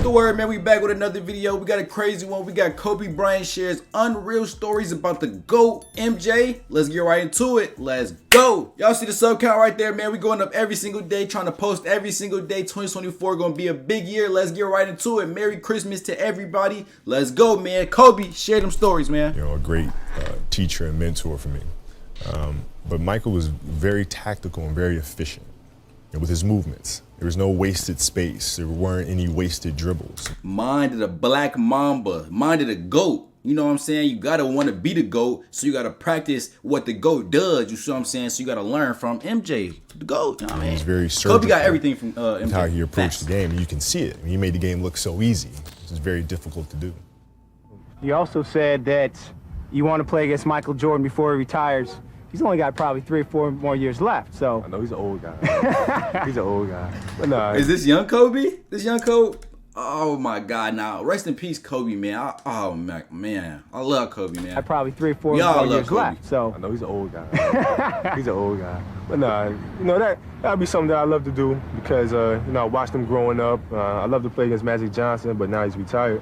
the word, man? We back with another video. We got a crazy one. We got Kobe Bryant shares unreal stories about the GOAT, MJ. Let's get right into it. Let's go. Y'all see the sub count right there, man? We going up every single day, trying to post every single day. 2024 gonna be a big year. Let's get right into it. Merry Christmas to everybody. Let's go, man. Kobe, share them stories, man. You know, a great teacher and mentor for me. But Michael was very tactical and very efficient with his movements. There was no wasted space. There weren't any wasted dribbles. Mind of the Black Mamba. Mind of the GOAT. You know what I'm saying? You gotta want to be the GOAT, so you gotta practice what the GOAT does. You see what I'm saying? So you gotta learn from MJ, the GOAT. You know what I mean? He's very surgical. Kobe got everything from MJ. How he approached the game, and you can see it. He made the game look so easy. It's very difficult to do. You also said that you want to play against Michael Jordan before he retires. He's only got probably 3 or 4 more years left, so. I know he's an old guy. He's an old guy. But no. Is this young Kobe? This young Kobe? Oh my God! Now, rest in peace, Kobe, man. Oh man, I love Kobe, man. I probably 3 or 4 more years Kobe. left, so. I know he's an old guy. He's an old guy. But no, you know that'd be something that I love to do because you know I watched him growing up. I love to play against Magic Johnson, but now he's retired.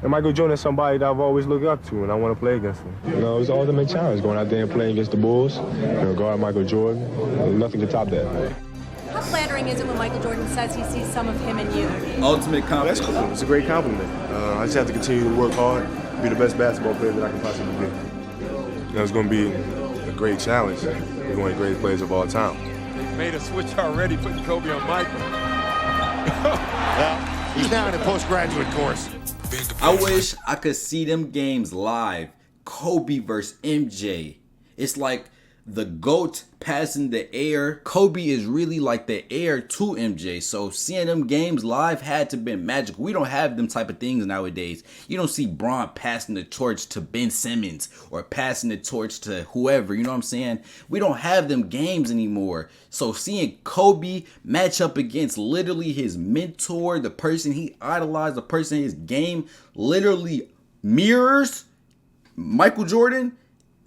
And Michael Jordan is somebody that I've always looked up to, and I want to play against him. You know, it's the ultimate challenge, going out there and playing against the Bulls, you know, guard Michael Jordan. Nothing can top that. How flattering is it when Michael Jordan says he sees some of him in you? Ultimate compliment. That's cool. It's a great compliment. I just have to continue to work hard, be the best basketball player that I can possibly be. You know, it's going to be a great challenge. He's one of the greatest players of all time. Made a switch already, putting Kobe on Michael. Well, he's now in a postgraduate course. I wish I could see them games live. Kobe versus MJ. It's like the GOAT passing the air. Kobe is really like the heir to MJ. So seeing them games live had to been magical. We don't have them type of things nowadays. You don't see Bryant passing the torch to Ben Simmons or passing the torch to whoever. You know what I'm saying? We don't have them games anymore. So seeing Kobe match up against literally his mentor, the person he idolized, the person his game literally mirrors, Michael Jordan,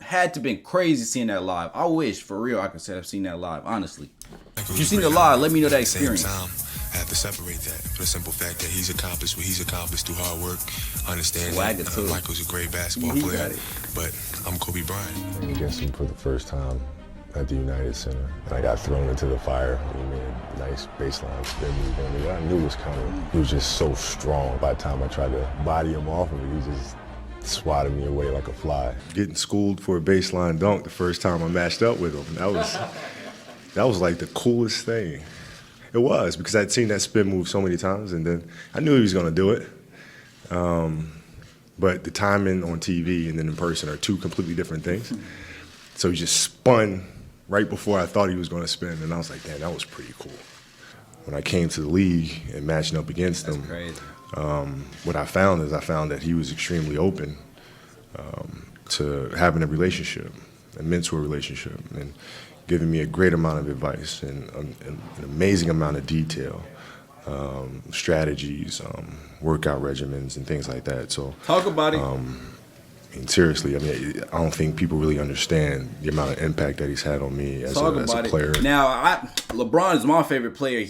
had to been crazy seeing that live. I wish, for real, I could say I've seen that live, honestly. If you've seen it live, let me know that experience. I have to separate that for the simple fact that he's accomplished what he's accomplished through hard work, understanding Michael's a great basketball player, but I'm Kobe Bryant. Playing against him for the first time at the United Center, and I got thrown into the fire. He made a nice baseline spin move on me. I knew it was coming. He was just so strong. By the time I tried to body him off of it, he just swatted me away like a fly. Getting schooled for a baseline dunk the first time I matched up with him. That was like the coolest thing. It was, because I'd seen that spin move so many times, and then I knew he was going to do it. But the timing on TV and then in person are two completely different things. So he just spun right before I thought he was going to spin, and I was like, damn, that was pretty cool. When I came to the league and matching up against him, what I found that he was extremely open to having a relationship, a mentor relationship, and giving me a great amount of advice and an amazing amount of detail, strategies, workout regimens, and things like that. So talk about it. And seriously, I mean, I don't think people really understand the amount of impact that he's had on me as a player. Now, LeBron is my favorite player.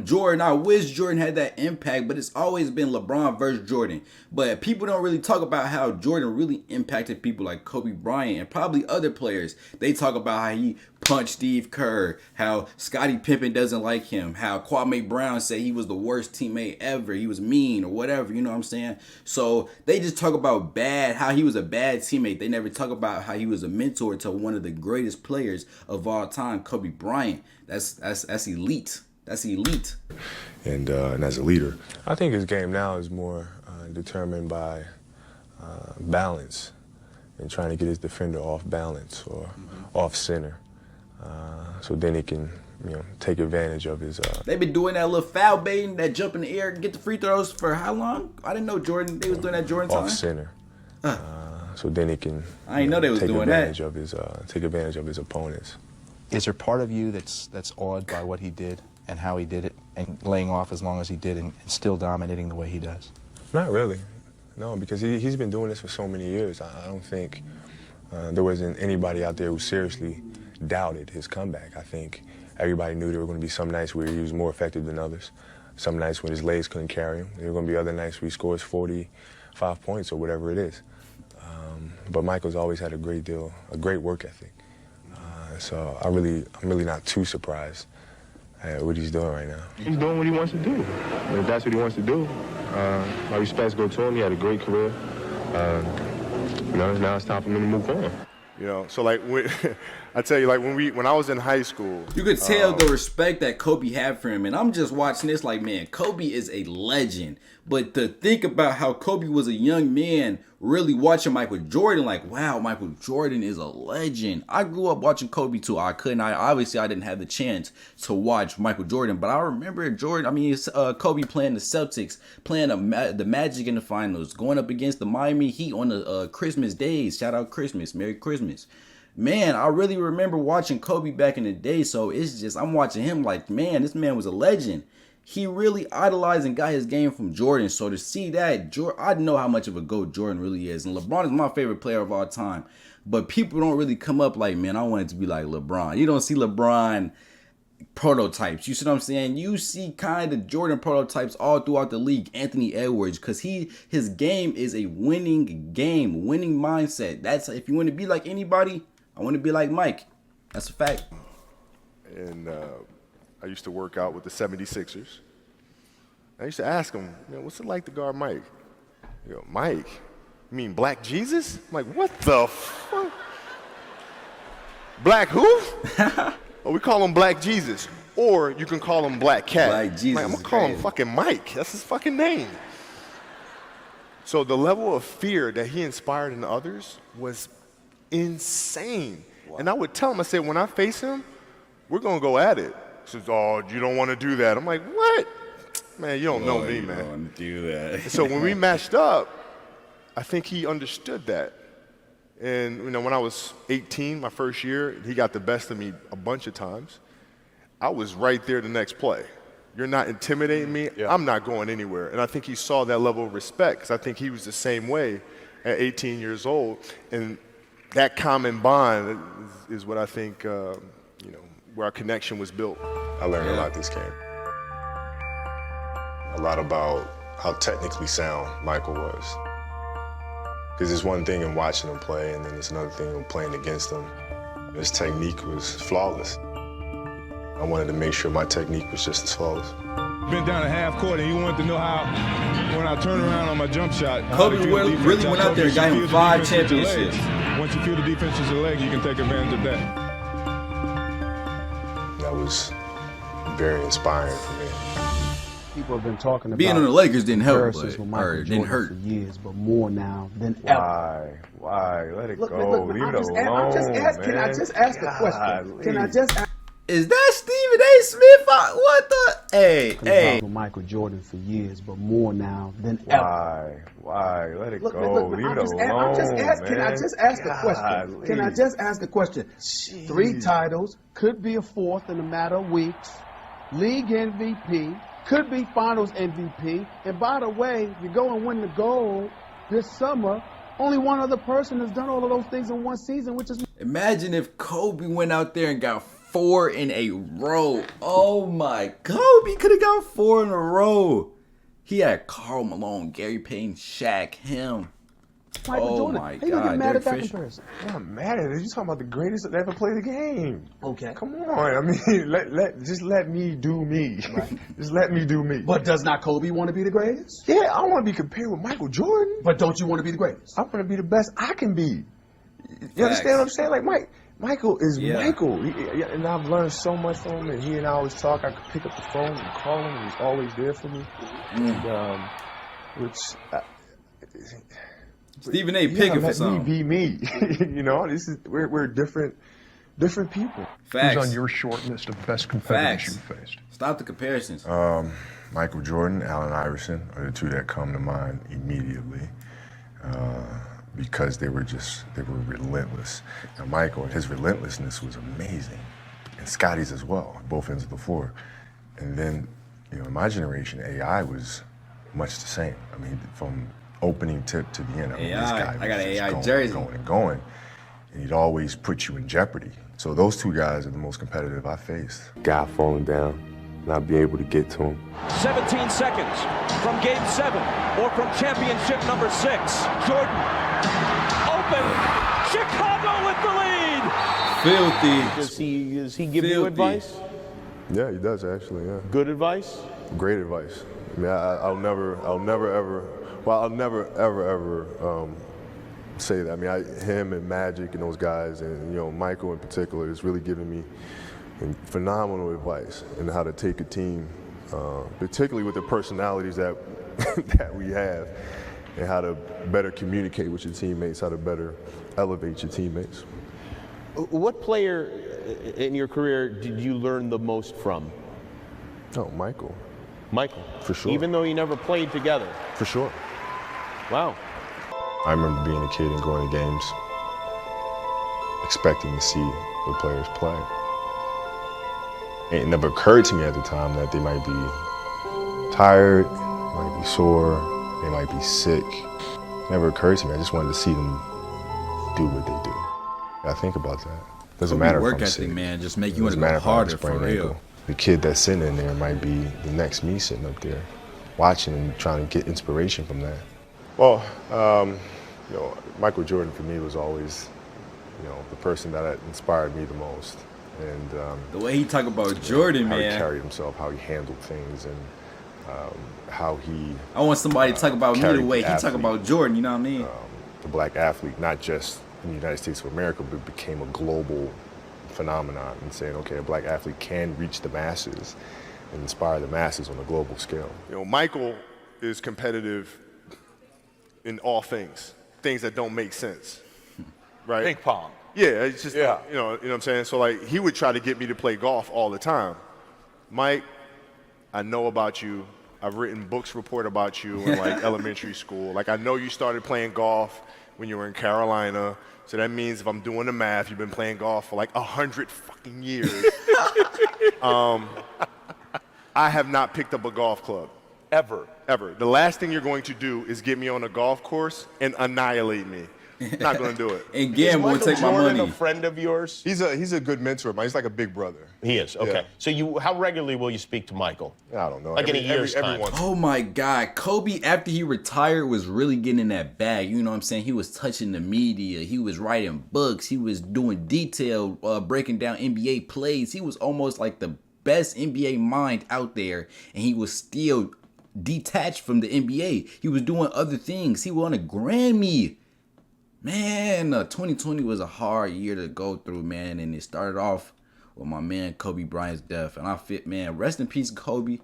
Jordan, I wish Jordan had that impact, but it's always been LeBron versus Jordan. But people don't really talk about how Jordan really impacted people like Kobe Bryant and probably other players. They talk about how he punched Steve Kerr, how Scottie Pippen doesn't like him, how Kwame Brown said he was the worst teammate ever, he was mean or whatever, you know what I'm saying? So they just talk about how he was a bad teammate. They never talk about how he was a mentor to one of the greatest players of all time, Kobe Bryant. That's elite. That's elite. And as a leader, I think his game now is more determined by balance and trying to get his defender off balance or off center. So then he can, take advantage of his. They've been doing that little foul baiting, that jump in the air, get the free throws for how long? I didn't know they was doing that Jordan time. Off center. So then he can. I didn't know they was doing that. Take advantage of his opponents. Is there part of you that's awed by what he did and how he did it, and laying off as long as he did and still dominating the way he does? Not really. No, because he's been doing this for so many years. I don't think there wasn't anybody out there who seriously doubted his comeback. I think everybody knew there were going to be some nights where he was more effective than others. Some nights when his legs couldn't carry him. There were going to be other nights where he scores 45 points or whatever it is. But Michael's always had a great work ethic. So I'm really not too surprised at what he's doing right now. He's doing what he wants to do. And if that's what he wants to do, my respects go to him. He had a great career. Now it's time for me to move on. You know, so like I tell you, like when I was in high school, you could tell the respect that Kobe had for him, and I'm just watching this like, man, Kobe is a legend. But to think about how Kobe was a young man, really watching Michael Jordan, like, wow, Michael Jordan is a legend. I grew up watching Kobe too. I didn't have the chance to watch Michael Jordan, but I remember Kobe playing the Celtics, playing the Magic in the finals, going up against the Miami Heat on the Christmas days. Shout out Christmas, Merry Christmas. Man, I really remember watching Kobe back in the day, so it's just, I'm watching him like, man, this man was a legend. He really idolized and got his game from Jordan. So to see that, I know how much of a GOAT Jordan really is. And LeBron is my favorite player of all time. But people don't really come up like, man, I want it to be like LeBron. You don't see LeBron prototypes. You see what I'm saying? You see kind of Jordan prototypes all throughout the league. Anthony Edwards, because his game is a winning game, winning mindset. That's, if you want to be like anybody, I want to be like Mike. That's a fact. And I used to work out with the 76ers. I used to ask him, what's it like to guard Mike? You go, Mike, you mean Black Jesus? I'm like, what the fuck? Black who? Oh, we call him Black Jesus. Or you can call him Black Cat. Black Jesus. Like, I'm going to call him fucking Mike. That's his fucking name. So the level of fear that he inspired in others was insane. Wow. And I would tell him, I said, when I face him, we're going to go at it. He says, oh, you don't want to do that. I'm like, what? Man, you don't know me, man. Don't want to do that. So when we matched up, I think he understood that. And, when I was 18, my first year, he got the best of me a bunch of times. I was right there the next play. You're not intimidating me. Yeah. I'm not going anywhere. And I think he saw that level of respect, because I think he was the same way at 18 years old. And that common bond is what I think, where our connection was built. I learned a lot this camp. A lot about how technically sound Michael was. Because there's one thing in watching him play, and then there's another thing in playing against him. His technique was flawless. I wanted to make sure my technique was just as flawless. Been down at half court, and you wanted to know how, when I turn around on my jump shot, Kobe really went out there and got him 5 championships. Once you feel the defense is your leg, you can take advantage of that. That was very inspiring for me. People have been talking about being on the Lakers didn't help, didn't hurt for years, but more now than ever. Why? Let it go. Leave it alone, Can I just ask a question? Can I just ask? Is that Stephen A. Smith? What the? Hey. Michael Jordan for years, but more now than ever. Why? Let it go. Leave it alone, Can I just ask a question? Can I just ask a question? Jeez. 3 titles, could be a 4th in a matter of weeks. League MVP, could be Finals MVP. And by the way, you go and win the gold this summer. Only one other person has done all of those things in one season, which is. Imagine if Kobe went out there and got 4 in a row. Oh my, Kobe could have got 4 in a row. He had Karl Malone, Gary Payton, Shaq, him. Michael Jordan. My How you gonna God, get mad at that Derek Fisher. comparison? I'm not mad at it. You're talking about the greatest that ever played the game. Okay. Come on. I mean, just let me do me. Right. Just let me do me. But does not Kobe want to be the greatest? Yeah, I want to be compared with Michael Jordan. But don't you want to be the greatest? I want to be the best I can be. You understand what I'm saying? Like, Michael is Michael. And I've learned so much from him. And he and I always talk. I could pick up the phone and call him. And he's always there for me. And, Stephen A. picking for something. something. Let me be me. We're different people. Facts. Who's on your short list of best competitors you faced? Stop the comparisons. Michael Jordan, Allen Iverson are the 2 that come to mind immediately because they were relentless. Now Michael, his relentlessness was amazing, and Scotty's as well, both ends of the floor. And then, in my generation, AI was much the same. I mean, from opening tip to the end. This guy I got an AI going, jersey. Going. And he'd always put you in jeopardy. So those 2 guys are the most competitive I faced. Guy falling down, and I'll be able to get to him. 17 seconds from game 7 or from championship number 6. Jordan open. Chicago with the lead. Filthy. Does he give you advice? Yeah, he does actually. Yeah. Good advice? Great advice. I mean, I'll never ever say that. I mean, him and Magic and those guys, and Michael in particular, is really giving me phenomenal advice on how to take a team, particularly with the personalities that that we have, and how to better communicate with your teammates, how to better elevate your teammates. What player in your career did you learn the most from? Oh, Michael. Michael. For sure. Even though you never played together? For sure. Wow. I remember being a kid and going to games, expecting to see the players play. It never occurred to me at the time that they might be tired, might be sore, they might be sick. It never occurred to me. I just wanted to see them do what they do. I think about that. Doesn't matter work if I'm ethic, sick. man, just make you want to Doesn't go matter if I have a harder for sprained real. ankle. The kid that's sitting in there might be the next me sitting up there, watching and trying to get inspiration from that. Well, Michael Jordan for me was always, the person that inspired me the most. And the way he talk about Jordan, how man. How he carried himself, how he handled things, and how he. I want somebody to talk about me the way he athlete, talk about Jordan. You know what I mean? The black athlete, not just in the United States of America, but became a global phenomenon, and saying, okay, a black athlete can reach the masses and inspire the masses on a global scale. Michael is competitive in all things that don't make sense, right? Ping pong. Yeah, it's just, you know what I'm saying? So, like, he would try to get me to play golf all the time. Mike, I know about you. I've written books report about you in, like, elementary school. Like, I know you started playing golf when you were in Carolina. So that means if I'm doing the math, you've been playing golf for like 100 fucking years. I have not picked up a golf club. Ever. The last thing you're going to do is get me on a golf course and annihilate me. Not going to do it. And gamble and take my Jordan money. A friend of yours? He's a good mentor, man. He's like a big brother. He is. Okay. Yeah. So how regularly will you speak to Michael? I don't know. Like in a year's time. Oh my God, Kobe after he retired was really getting in that bag. You know what I'm saying? He was touching the media. He was writing books. He was doing detailed breaking down NBA plays. He was almost like the best NBA mind out there, and he was still detached from the NBA. He was doing other things. He won a Grammy. Man, 2020 was a hard year to go through, man, and it started off with my man Kobe Bryant's death. And man, rest in peace, Kobe.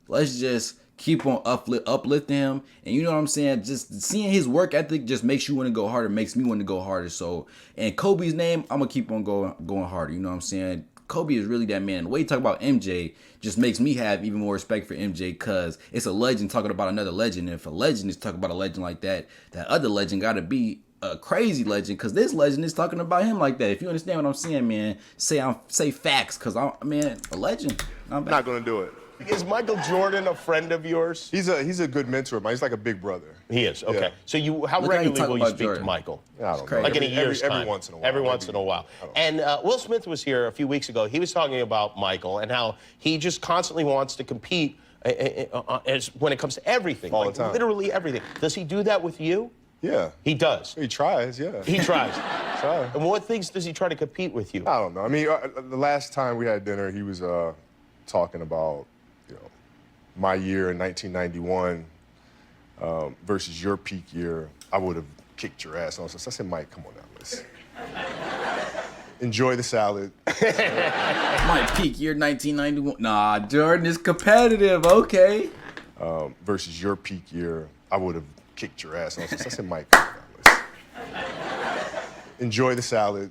Let's just keep on uplifting him. And you know what I'm saying? Just seeing his work ethic just makes you want to go harder, makes me want to go harder. So, in Kobe's name, I'm going to keep on going harder. You know what I'm saying? Kobe is really that man. The way you talk about MJ just makes me have even more respect for MJ, because it's a legend talking about another legend. And if a legend is talking about a legend like that, that other legend got to be a crazy legend, because this legend is talking about him like that. If you understand what I'm saying, man, say facts, because I'm a legend. I'm not going to do it. Is Michael Jordan a friend of yours? He's a good mentor, man. He's like a big brother. He is. Okay. Yeah. So how regularly will you speak to Michael? I don't know. Like in a year's time. Every once in a while. Every once in a while. And Will Smith was here a few weeks ago. He was talking about Michael and how he just constantly wants to compete when it comes to everything. All the time. Literally everything. Does he do that with you? Yeah. He does. He tries, yeah. He tries. Try. And what things does he try to compete with you? I don't know. I mean, the last time we had dinner, he was talking about, my year in 1991 versus your peak year. I would have kicked your ass. I said, Mike, come on now, let's enjoy the salad. My peak year 1991. Nah, Jordan is competitive. Okay. Versus your peak year, I would have kicked your ass. I said, Mike, come on now, let's enjoy the salad.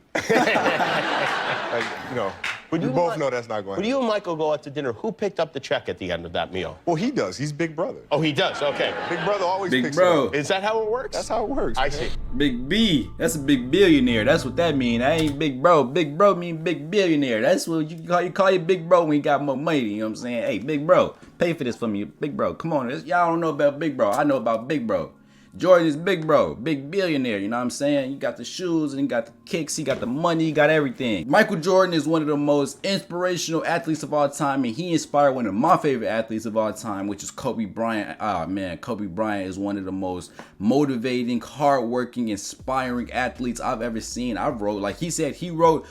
We both know that's not going to happen. When you and Michael go out to dinner, who picked up the check at the end of that meal? Well, he does. He's big brother. Oh, he does? Okay. Big brother always Big picks bro. it up. Is that how it works? That's how it works. I see. Big B. That's a big billionaire. That's what that mean. That ain't big bro. Big bro mean big billionaire. That's what you call your big bro when you got more money. You know what I'm saying? Hey, big bro, pay for this for me. Big bro, come on. Y'all don't know about big bro. I know about big bro. Jordan is big bro, big billionaire, you know what I'm saying? You got the shoes and you got the kicks, he got the money, he got everything. Michael Jordan is one of the most inspirational athletes of all time, and he inspired one of my favorite athletes of all time, which is Kobe Bryant. Man, Kobe Bryant is one of the most motivating, hardworking, inspiring athletes I've ever seen. Like he said, he wrote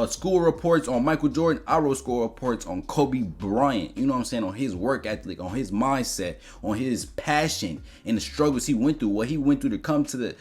school reports on Michael Jordan. I wrote school reports on Kobe Bryant, you know what I'm saying, on his work ethic, on his mindset, on his passion and the struggles he went through, what he went through to come to the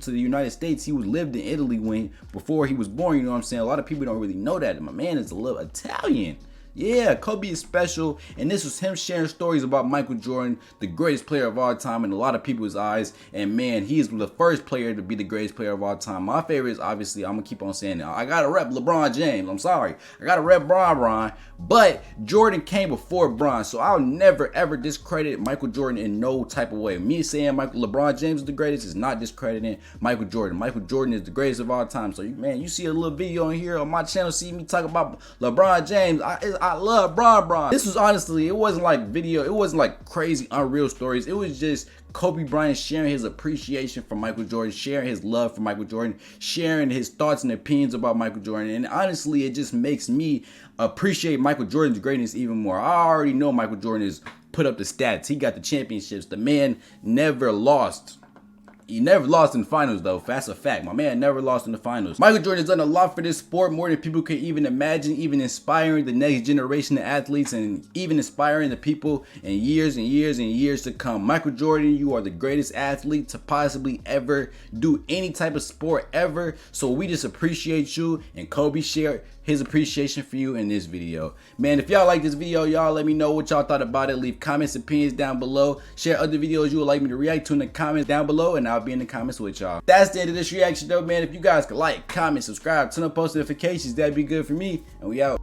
United States. He was lived in Italy before he was born, you know what I'm saying. A lot of people don't really know that. My man is a little Italian. Yeah, Kobe is special, and this was him sharing stories about Michael Jordan, the greatest player of all time in a lot of people's eyes. And man, he is the first player to be the greatest player of all time. My favorite is, obviously, I'm gonna keep on saying it, I gotta rep LeBron James. I'm sorry, I gotta rep Bron, but Jordan came before Bron, so I'll never ever discredit Michael Jordan in no type of way. Me saying LeBron James is the greatest is not discrediting Michael Jordan. Michael Jordan is the greatest of all time. So man, you see a little video in here on my channel, see me talk about LeBron James. I love Bron. This was honestly, it wasn't like video, it wasn't like crazy unreal stories. It was just Kobe Bryant sharing his appreciation for Michael Jordan, sharing his love for Michael Jordan, sharing his thoughts and opinions about Michael Jordan. And honestly, it just makes me appreciate Michael Jordan's greatness even more. I already know Michael Jordan has put up the stats. He got the championships. The man never lost. He never lost in the finals, though. That's a fact. My man never lost in the finals. Michael Jordan has done a lot for this sport, more than people could even imagine, even inspiring the next generation of athletes and even inspiring the people in years and years and years to come. Michael Jordan, you are the greatest athlete to possibly ever do any type of sport ever. So we just appreciate you, and Kobe shared his appreciation for you in this video. Man, if y'all like this video, y'all let me know what y'all thought about it. Leave comments, opinions down below. Share other videos you would like me to react to in the comments down below, and I'll be in the comments with y'all. That's the end of this reaction though, man. If you guys could like, comment, subscribe, turn on post notifications, that'd be good for me. And we out.